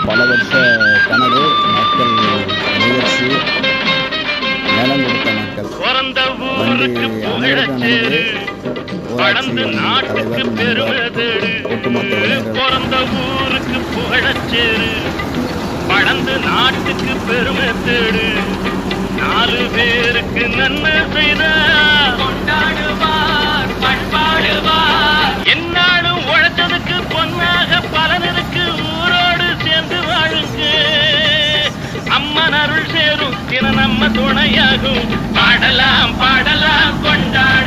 பல வருஷ கனவு மக்கள் முயற்சி நிலம் கொடுத்த மக்கள் வண்டி அனைவருக்கும் நன்றி. ஊராட்சி தலைவர் நண்பர் ஒட்டுமொத்த வளர்ந்து நாட்டுக்கு பெருமை தேடு 4 பேருக்கு நன்மை செய்த கொண்டாடுவார் பண்பாடுவார் என்னாலும் உழைச்சதுக்கு பொன்னாக பலனருக்கு ஊரோடு சேர்ந்து வாழுங்க அம்மன் அருள் சேரும் தின நம்ம துணையாகும் பாடலாம் பாடலாம் கொண்டாடு